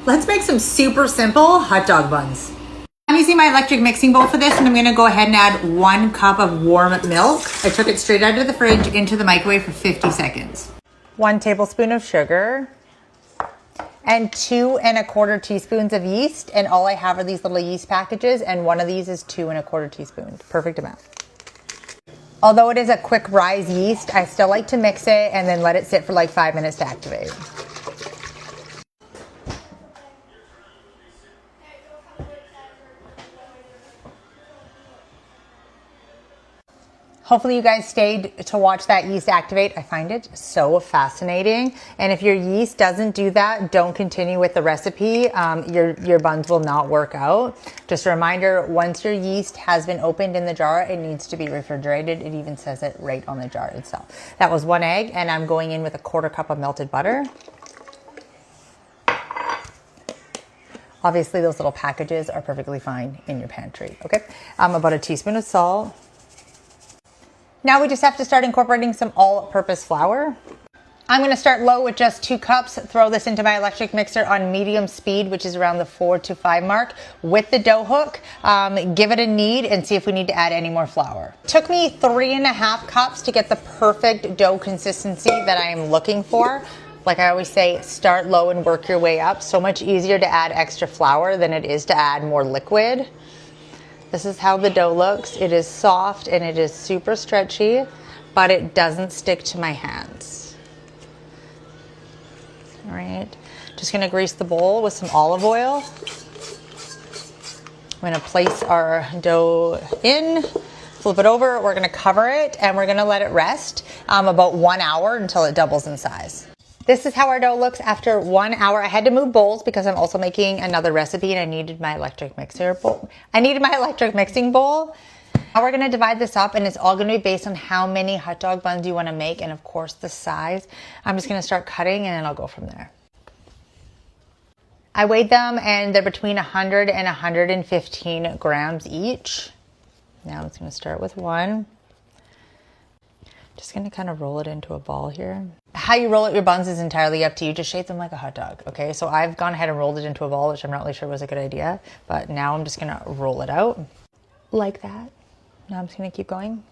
Let's make some super simple hot dog buns. I'm using my electric mixing bowl for this, and I'm gonna go ahead and add 1 cup of warm milk. I took it straight out of the fridge into the microwave for 50 seconds. 1 tablespoon of sugar and 2 1/4 teaspoons of yeast. And all I have are these little yeast packages, and one of these is 2 1/4 teaspoons. Perfect amount. Although it is a quick rise yeast, I still like to mix it and then let it sit for like 5 minutes to activate. Hopefully you guys stayed to watch that yeast activate. I find it so fascinating. And if your yeast doesn't do that, don't continue with the recipe. Your buns will not work out. Just a reminder, once your yeast has been opened in the jar, it needs to be refrigerated. It even says it right on the jar itself. That was 1 egg, and I'm going in with a 1/4 cup of melted butter. Obviously those little packages are perfectly fine in your pantry, okay? About a teaspoon of salt. Now we just have to start incorporating some all-purpose flour. I'm gonna start low with just 2 cups, throw this into my electric mixer on medium speed, which is around the 4 to 5 mark, with the dough hook. Give it a knead and see if we need to add any more flour. It took me 3 1/2 cups to get the perfect dough consistency that I am looking for. Like I always say, start low and work your way up. So much easier to add extra flour than it is to add more liquid. This is how the dough looks. It is soft and it is super stretchy, but it doesn't stick to my hands. All right, just gonna grease the bowl with some olive oil. I'm gonna place our dough in, flip it over, we're gonna cover it, and we're gonna let it rest about 1 hour until it doubles in size. This is how our dough looks after 1 hour. I had to move bowls because I'm also making another recipe and I needed my electric mixer bowl. I needed my electric mixing bowl. Now we're gonna divide this up, and it's all gonna be based on how many hot dog buns you wanna make and of course the size. I'm just gonna start cutting and then I'll go from there. I weighed them and they're between 100 and 115 grams each. Now I'm just gonna start with one. Just gonna kind of roll it into a ball here. How you roll out your buns is entirely up to you. Just shape them like a hot dog, okay? So I've gone ahead and rolled it into a ball, which I'm not really sure was a good idea, but now I'm just gonna roll it out like that. Now I'm just gonna keep going.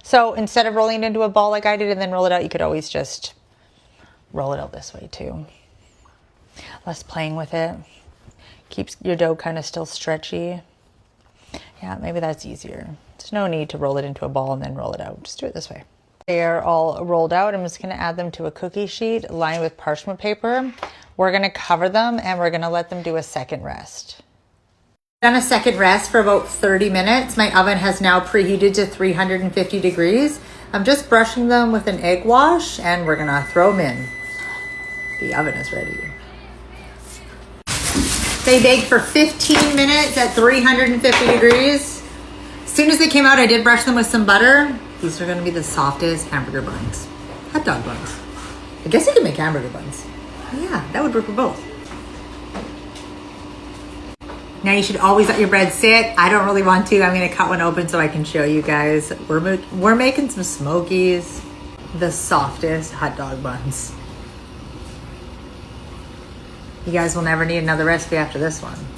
So instead of rolling it into a ball like I did and then roll it out, you could always just roll it out this way too. Less playing with it. Keeps your dough kind of still stretchy. Yeah, maybe that's easier. There's no need to roll it into a ball and then roll it out. Just do it this way. They're all rolled out. I'm just gonna add them to a cookie sheet lined with parchment paper. We're gonna cover them and we're gonna let them do a second rest. Done a second rest for about 30 minutes. My oven has now preheated to 350 degrees. I'm just brushing them with an egg wash and we're gonna throw them in. The oven is ready. They baked for 15 minutes at 350 degrees. As soon as they came out, I did brush them with some butter. These are gonna be the softest hamburger buns. Hot dog buns. I guess you could make hamburger buns. Yeah, that would work for both. Now you should always let your bread sit. I don't really want to. I'm gonna cut one open so I can show you guys. We're making some Smokies. The softest hot dog buns. You guys will never need another recipe after this one.